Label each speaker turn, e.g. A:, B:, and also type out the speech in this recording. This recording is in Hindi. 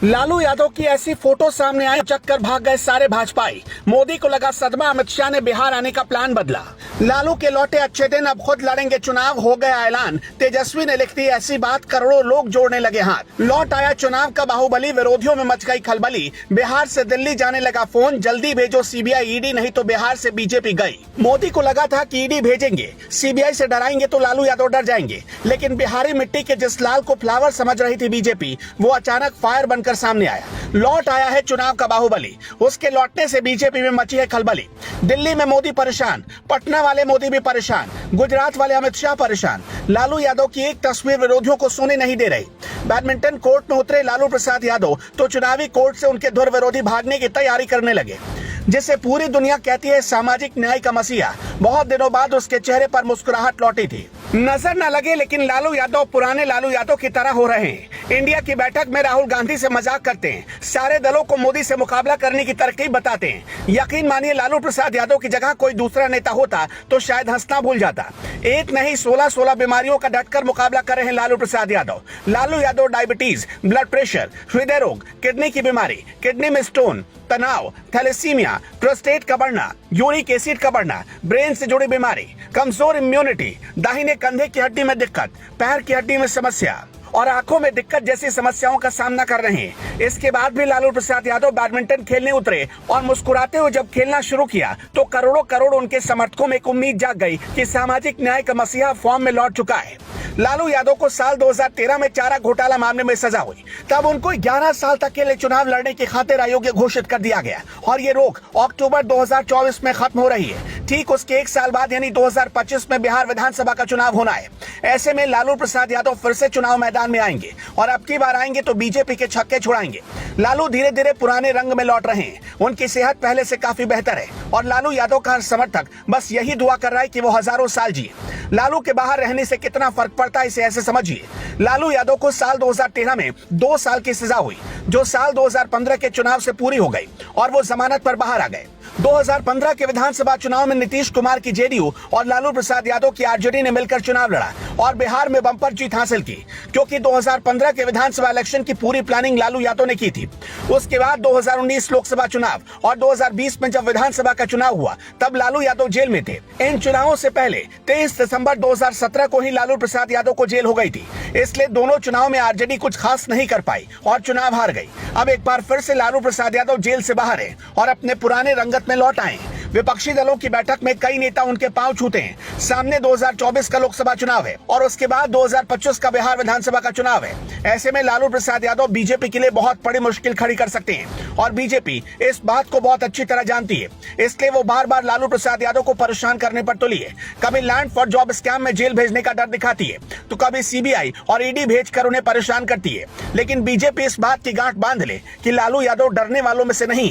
A: लालू यादव की ऐसी फोटो सामने आई, चक्कर भाग गए सारे भाजपाई। मोदी को लगा सदमा, अमित शाह ने बिहार आने का प्लान बदला। लालू के लौटे अच्छे दिन, अब खुद लड़ेंगे चुनाव, हो गया ऐलान। तेजस्वी ने लिख दी ऐसी बात, करोड़ों लोग जोड़ने लगे हाथ। लौट आया चुनाव का बाहुबली, विरोधियों में मच गई खलबली। बिहार से दिल्ली जाने लगा फोन, जल्दी भेजो सीबीआई ईडी, नहीं तो बिहार से बीजेपी गई। मोदी को लगा था कि ईडी भेजेंगे, सीबीआई से डराएंगे तो लालू यादव डर जाएंगे, लेकिन बिहारी मिट्टी के जिस लाल को फ्लावर समझ रही थी बीजेपी, वो अचानक फायर बनकर सामने आया। लौट आया है चुनाव का बाहुबली, उसके लौटने से बीजेपी में मची है खलबली। दिल्ली में मोदी परेशान, पटना वाले मोदी भी परेशान, गुजरात वाले अमित शाह परेशान। लालू यादव की एक तस्वीर विरोधियों को सोने नहीं दे रही। बैडमिंटन कोर्ट में उतरे लालू प्रसाद यादव तो चुनावी कोर्ट से उनके धुर विरोधी भागने की तैयारी करने लगे, जिसे पूरी दुनिया कहती है सामाजिक न्याय का मसीहा। बहुत दिनों बाद उसके चेहरे पर मुस्कुराहट लौटी थी। नजर न लगे, लेकिन लालू यादव पुराने लालू यादव की तरह हो रहे हैं। इंडिया की बैठक में राहुल गांधी से मजाक करते हैं, सारे दलों को मोदी से मुकाबला करने की तरकीब बताते हैं। यकीन मानिए, लालू प्रसाद यादव की जगह कोई दूसरा नेता होता तो शायद हंसना भूल जाता। एक नहीं 16 बीमारियों का डटकर मुकाबला कर रहे हैं Lalu Prasad Yadav. Lalu Yadav diabetes, blood pressure, हृदय रोग, किडनी की बीमारी, किडनी में स्टोन, तनाव, थैलेसीमिया, प्रोस्टेट का बढ़ना, यूरिक एसिड का बढ़ना, ब्रेन से जुड़ी बीमारी, कमजोर इम्यूनिटी, दाहिने कंधे की हड्डी में दिक्कत, पैर की हड्डी में समस्या और आंखों में दिक्कत जैसी समस्याओं का सामना कर रहे हैं। इसके बाद भी लालू प्रसाद यादव बैडमिंटन खेलने उतरे और मुस्कुराते हुए जब खेलना शुरू किया तो करोड़ों करोड़ उनके समर्थकों में एक उम्मीद जाग गई कि सामाजिक न्याय का मसीहा फॉर्म में लौट चुका है। लालू यादव को साल 2013 में चारा घोटाला मामले में सजा हुई, तब उनको 11 साल तक के लिए चुनाव लड़ने की खातिर अयोग्य घोषित कर दिया गया और ये रोक अक्टूबर 2024 में खत्म हो रही है। ठीक उसके एक साल बाद यानी 2025 में बिहार विधानसभा का चुनाव होना है। ऐसे में लालू प्रसाद यादव फिर से चुनाव मैदान में आएंगे और अब की बार आएंगे तो बीजेपी के छक्के छुड़ाएंगे। लालू धीरे धीरे पुराने रंग में लौट रहे हैं, उनकी सेहत पहले से काफी बेहतर है और लालू यादव का हर समर्थक बस यही दुआ कर रहा है कि वो हजारों साल जिए। लालू के बाहर रहने से कितना फर्क पड़ता है इसे ऐसे समझिए। लालू यादव को साल 2013 में 2 साल की सजा हुई, जो साल 2015 के चुनाव से पूरी हो गई और वो जमानत पर बाहर आ गए। 2015 के विधानसभा चुनाव में नीतीश कुमार की जेडीयू और लालू प्रसाद यादव की आरजेडी ने मिलकर चुनाव लड़ा और बिहार में बम्पर जीत हासिल की, क्योंकि 2015 के विधानसभा इलेक्शन की पूरी प्लानिंग लालू यादव ने की थी। उसके बाद 2019 लोकसभा चुनाव और 2020 में जब विधानसभा का चुनाव हुआ तब लालू यादव जेल में थे। इन चुनावों से पहले 23 दिसंबर 2017 को ही लालू प्रसाद यादव को जेल हो गई थी, इसलिए दोनों चुनाव में आरजेडी कुछ खास नहीं कर पाई और चुनाव हार गई। अब एक बार फिर से लालू प्रसाद यादव जेल से बाहर है और अपने पुराने रंगत में लौट आए। विपक्षी दलों की बैठक में कई नेता उनके पांव छूते हैं। सामने 2024 का लोकसभा चुनाव है और उसके बाद 2025 का बिहार विधानसभा का चुनाव है। ऐसे में लालू प्रसाद यादव बीजेपी के लिए बहुत बड़ी मुश्किल खड़ी कर सकते हैं और बीजेपी इस बात को बहुत अच्छी तरह जानती है, इसलिए वो बार बार लालू प्रसाद यादव को परेशान करने पर तुली है। कभी लैंड फॉर जॉब स्कैम में जेल भेजने का डर दिखाती है तो कभी सीबीआई और ईडी भेजकर उन्हें परेशान करती है, लेकिन बीजेपी इस बात की गांठ बांध ले कि लालू यादव डरने वालों में से नहीं है।